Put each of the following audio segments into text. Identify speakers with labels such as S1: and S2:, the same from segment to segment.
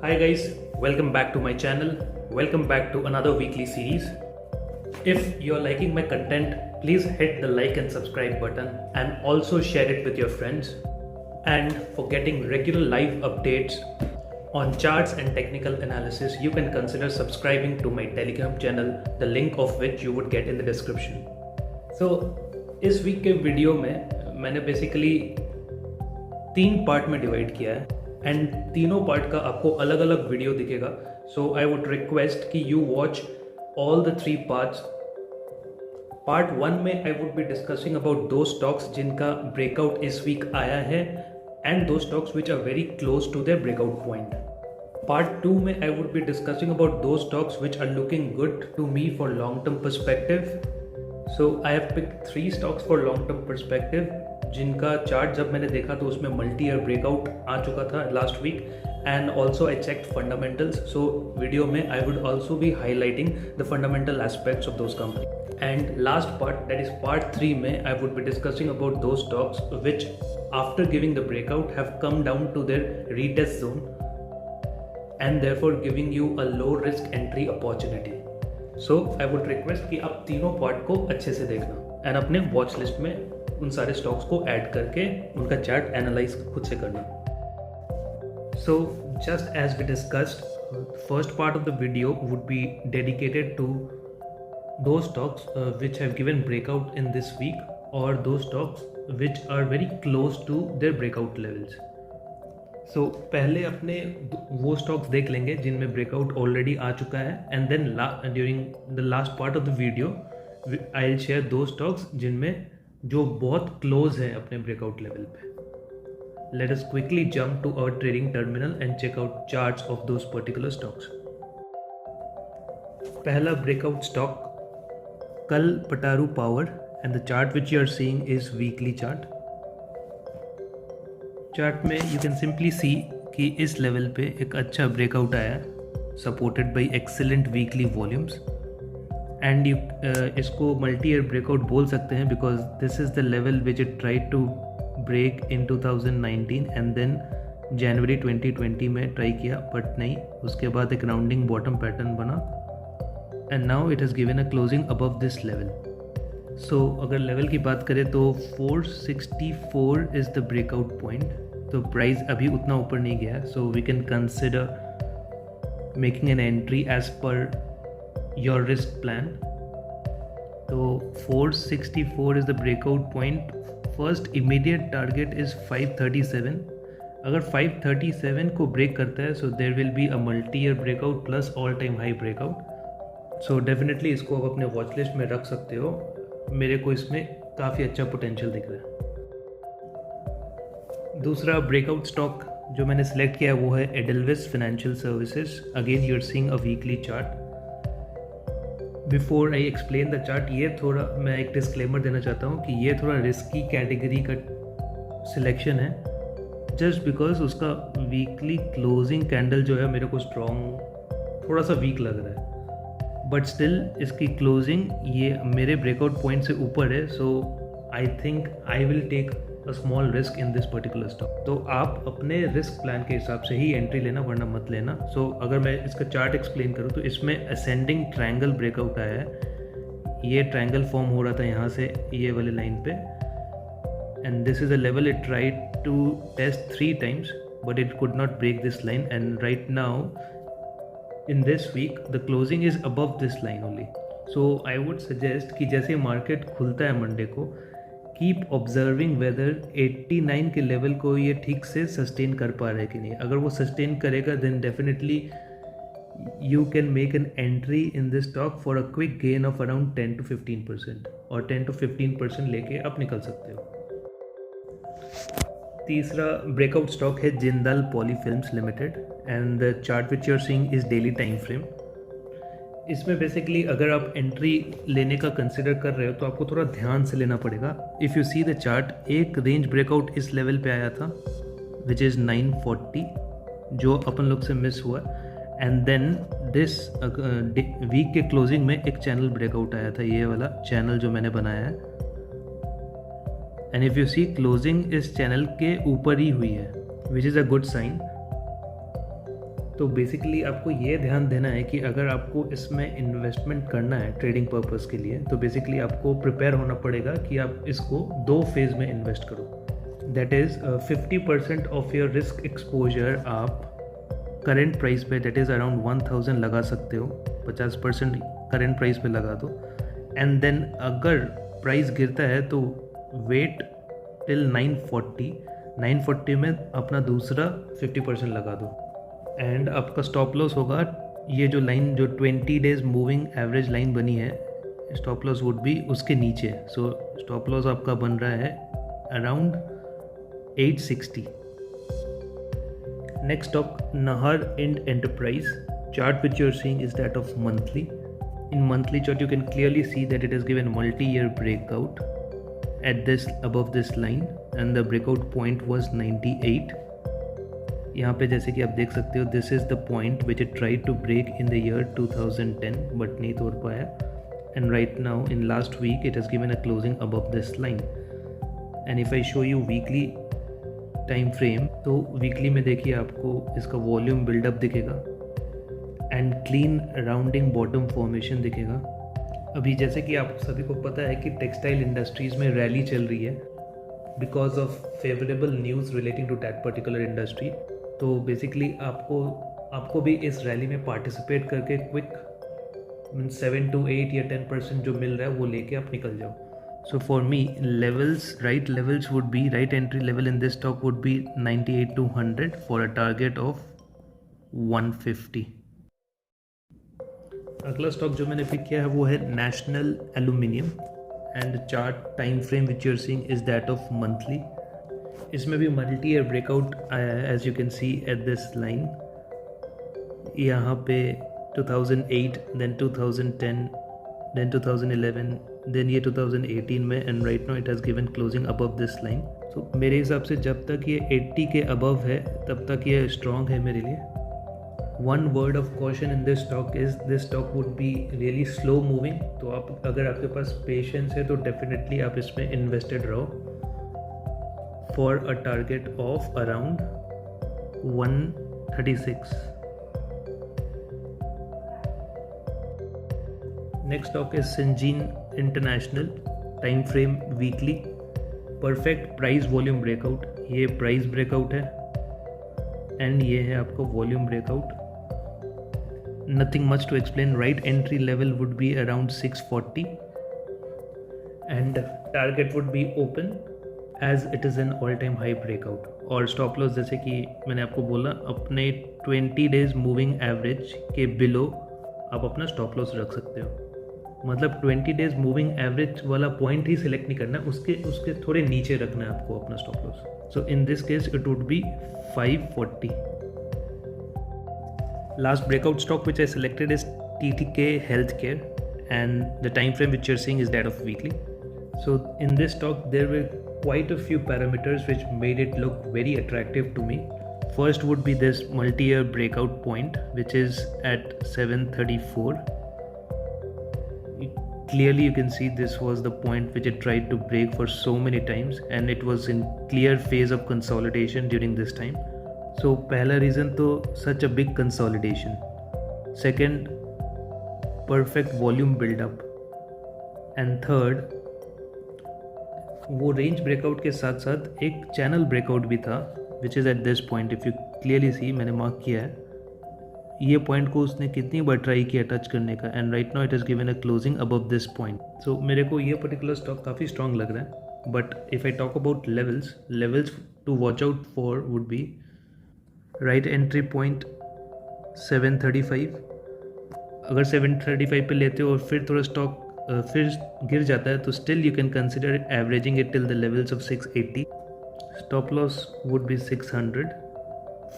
S1: Hi guys, welcome back to my channel. Welcome back to another weekly series. If you're liking my content, please hit the like and subscribe button and also share it with your friends. And for getting regular live updates on charts and technical analysis, you can consider subscribing to my Telegram channel, the link of which you would get in the description. So इस week के video में मैंने basically 3 part में divide किया है and तीनों part का आपको अलग अलग वीडियो दिखेगा. सो आई वुड रिक्वेस्ट कि you watch all the 3 parts. Part 1 में I would be discussing about दो स्टॉक्स जिनका ब्रेकआउट इस वीक आया है एंड दो stocks which are very close to their breakout point. Part 2 में I would be discussing about दो stocks which are looking good to me for long term perspective. So I have picked 3 stocks for long term perspective जिनका chart जब मैंने देखा तो उसमें multi year breakout आ चुका था last week and also I checked fundamentals. So video में I would also be highlighting the fundamental aspects of those company. And last part that is part 3 में I would be discussing about दो stocks which after giving the breakout have come down to their retest zone and therefore giving you a low risk entry opportunity. So I would request कि आप तीनों part को अच्छे से देखना and अपने watch list में उन सारे स्टॉक्स को ऐड करके उनका चार्ट एनालाइज खुद से करना. So just as we discussed, first part of the video would be dedicated to दो stocks which have given breakout in this week और दो stocks which are very close to their breakout levels. So पहले अपने वो stocks देख लेंगे जिनमें breakout already आ चुका है and then during the last part of the video I will share दो स्टॉक्स जिनमें जो बहुत क्लोज हैं अपने ब्रेकआउट लेवल पे. Let us quickly jump to our trading terminal and check out charts of those particular stocks. पहला breakout stock Kalpataru power and the chart which you are seeing is weekly chart. Chart में you can simply see कि इस level पे एक अच्छा breakout आया है supported by excellent weekly volumes and you इसको मल्टी ईयर ब्रेकआउट बोल सकते हैं because this is the level which it tried to break in 2019 and then जनवरी 2020 में ट्राई किया बट नहीं. उसके बाद एक राउंडिंग बॉटम पैटर्न बना and now it has given a closing above this level. So अगर लेवल की बात करें तो 464 इज़ द ब्रेकआउट पॉइंट. तो प्राइस अभी उतना ऊपर नहीं गया, so we can consider making an entry as per your risk plan. तो 464 is the breakout point. First immediate target is 537. अगर 537 को ब्रेक करता है so there will be a multi year breakout plus all time high breakout. So definitely इसको आप अपने watch list में रख सकते हो. मेरे को इसमें काफ़ी अच्छा पोटेंशियल दिख रहा है. दूसरा ब्रेकआउट स्टॉक जो मैंने सेलेक्ट किया है वो है Edelweiss financial services. Again you are seeing a weekly chart. Before I explain the chart, ये थोड़ा मैं एक डिस्क्लेमर देना चाहता हूँ कि ये थोड़ा रिस्की कैटेगरी का सिलेक्शन है जस्ट बिकॉज उसका वीकली क्लोजिंग कैंडल जो है मेरे को स्ट्रॉन्ग थोड़ा सा वीक लग रहा है बट स्टिल इसकी क्लोजिंग ये मेरे ब्रेकआउट पॉइंट से ऊपर है. So I think I will take a small risk in this particular stock. तो आप अपने रिस्क प्लान के हिसाब से ही एंट्री लेना वरना मत लेना. सो अगर मैं इसका चार्ट एक्सप्लेन करूँ तो इसमें असेंडिंग ट्रायंगल ब्रेकआउट आया है. ये ट्रायंगल फॉर्म हो रहा था यहाँ से ये वाले लाइन पे and this is a level it tried to test 3 times but it could not break this line and right now in this week the closing is above this line only. So I would suggest कि जैसे market खुलता है Monday को keep observing whether 89 के level को ये ठीक से सस्टेन कर पा रहा है कि नहीं. अगर वो सस्टेन करेगा then definitely you can make an entry in this stock for a quick gain of around 10 to 15% और 10 to 15% लेके आप निकल सकते हो. तीसरा ब्रेकआउट स्टॉक है Jindal poly films limited and the chart which you are seeing is daily time frame. इसमें basically अगर आप एंट्री लेने का कंसिडर कर रहे हो तो आपको थोड़ा ध्यान से लेना पड़ेगा. If you see the chart, एक रेंज ब्रेकआउट इस लेवल पे आया था विच इज़ 940 जो अपन लोग से मिस हुआ एंड देन दिस वीक के क्लोजिंग में एक चैनल ब्रेकआउट आया था, ये वाला चैनल जो मैंने बनाया है and if you see closing इस चैनल के ऊपर ही हुई है which is a good sign. तो बेसिकली आपको ये ध्यान देना है कि अगर आपको इसमें इन्वेस्टमेंट करना है ट्रेडिंग पर्पस के लिए, तो बेसिकली आपको प्रिपेयर होना पड़ेगा कि आप इसको 2 फेज़ में इन्वेस्ट करो। That is 50% of your risk exposure आप करेंट प्राइस पे, दैट इज़ अराउंड 1000 लगा सकते हो। 50% करेंट प्राइस पे लगा दो, एंड देन अगर प्राइस गिरता है तो वेट टिल 940 में अपना दूसरा 50% लगा दो, एंड आपका स्टॉप लॉस होगा ये जो लाइन, जो 20 डेज मूविंग एवरेज लाइन बनी है, स्टॉप लॉस वुड भी उसके नीचे। सो स्टॉप लॉस आपका बन रहा है around 860। Next stock, Nahar Ind Enterprise. Chart which you're seeing is that of monthly. In monthly chart you can clearly see that it has given multi-year breakout at this, above this line, and the breakout point was 98. यहाँ पे जैसे कि आप देख सकते हो, this is the point which it tried to break in the year 2010 but नहीं तोड़ पाया, and right now in last week it has given a closing above this line. And if I show you weekly time frame, तो weekly में देखिए आपको इसका volume buildup दिखेगा and clean rounding bottom formation दिखेगा। अभी जैसे कि आप सभी को पता है कि टेक्सटाइल इंडस्ट्रीज़ में रैली चल रही है because of favourable news relating to that particular industry. तो बेसिकली आपको भी इस रैली में पार्टिसिपेट करके क्विक 7 to 8 या 10% जो मिल रहा है वो लेके आप निकल जाओ। So for me right levels would be, right entry level in this stock would be 98 to 100 for a target of 150। अगला स्टॉक जो मैंने पिक किया है वो है national aluminium, and chart time frame which you're seeing is that of monthly. इसमें भी multi year breakout आया है, as you can see at this line. यहाँ पे 2008, देन 2010, देन 2011, देन ये 2018 में, and right now it has given closing above this line. So मेरे हिसाब से जब तक ये 80 के अबव है तब तक ये स्ट्रॉन्ग है मेरे लिए। One word of caution in this stock is this stock would be really slow moving. तो आप अगर आपके पास पेशेंस है तो डेफिनेटली आप इसमें इन्वेस्टेड रहो for a target of around 136. Next stock is Syngene International, time frame weekly, perfect price volume breakout। ये प्राइस ब्रेकआउट है एंड ये है आपका volume breakout. Nothing much to explain. Right entry level would be around 640 and target would be open as it is an all time high breakout. और stop loss जैसे कि मैंने आपको बोला, अपने 20 डेज मूविंग एवरेज के बिलो आप अपना स्टॉप लॉस रख सकते हो। मतलब 20 डेज मूविंग एवरेज वाला पॉइंट ही सिलेक्ट नहीं करना है, उसके थोड़े नीचे रखना है आपको अपना stop loss. So in this case it would be 540। Last breakout stock which I selected is TTK Healthcare, and the time frame which you're seeing is that of weekly. So in this stock there were quite a few parameters which made it look very attractive to me. First would be this multi-year breakout point which is at 734. Clearly you can see this was the point which it tried to break for so many times, and it was in clear phase of consolidation during this time. So पहला reason तो such a big consolidation. Second, perfect volume build up, and third, वो range breakout के साथ साथ एक channel breakout भी था which is at this point. If you clearly see, मैंने मार्क किया है ये पॉइंट को उसने कितनी बार ट्राई किया टच करने का, and right now it is given a closing above this point. So मेरे को ये पर्टिकुलर स्टॉक काफ़ी स्ट्रॉन्ग लग रहा है। But if I talk about levels to watch out for would be right entry point 735। अगर 735 पे लेते हो और फिर थोड़ा स्टॉक फिर गिर जाता है तो still you can consider averaging it till the levels of 680। Stop loss would be 600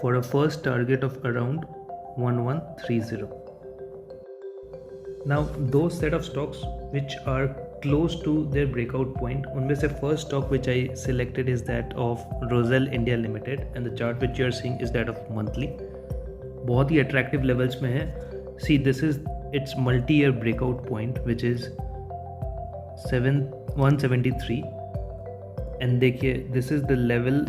S1: for a first target of around 1130। Now दो set of stocks which are close to their breakout point, उनमें से first stock which I selected is that of Rossell India Limited, and the chart which you are seeing is that of monthly. बहुत ही attractive levels में है। See this is its multi-year breakout point which is 173, and देखिए this is the level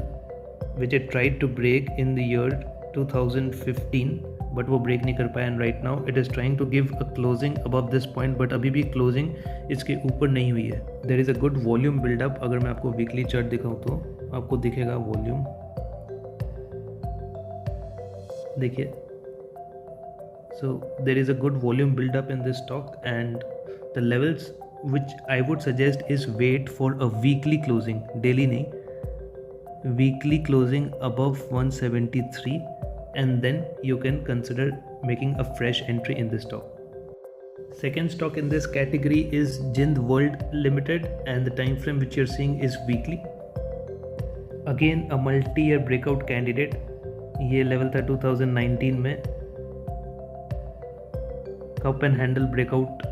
S1: which it tried to break in the year 2015 but वो break नहीं कर पाया and right now it is trying to give a closing above this point, but अभी भी closing इसके ऊपर नहीं हुई है. There is a good volume buildup. अगर मैं आपको वीकली चार्ट दिखाऊँ तो आपको दिखेगा वॉल्यूम, देखिए. So there is a good volume build up in this stock, and the levels which I would suggest is wait for a weekly closing, daily nahi, weekly closing above 173, and then you can consider making a fresh entry in this stock. Second stock in this category is Jind World Limited, and the time frame which you're seeing is weekly. Again a multi-year breakout candidate. ये level था 2019 में. Cup and handle breakout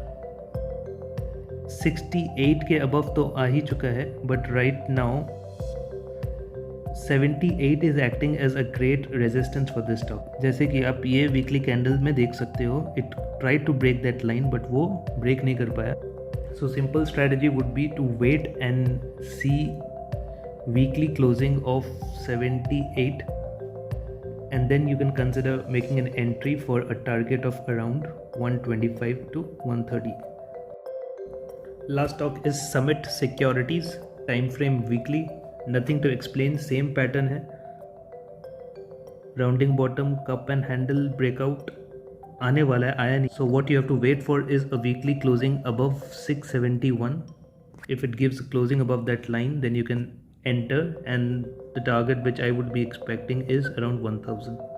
S1: 68 के above तो आ ही चुका है, but right now 78 is acting as a great resistance for this stock. जैसे कि आप ये वीकली कैंडल में देख सकते हो, it try to break that line but वो ब्रेक नहीं कर पाया. So simple strategy would be to wait and see weekly closing of 78, and then you can consider making an entry for a target of around 125 to 130. Last stock is Summit Securities, time frame weekly, nothing to explain, same pattern hai. Rounding bottom, cup and handle breakout aane wala hai, aaya nahi. So what you have to wait for is a weekly closing above 671. If it gives a closing above that line, then you can enter, and the target which I would be expecting is around 1000.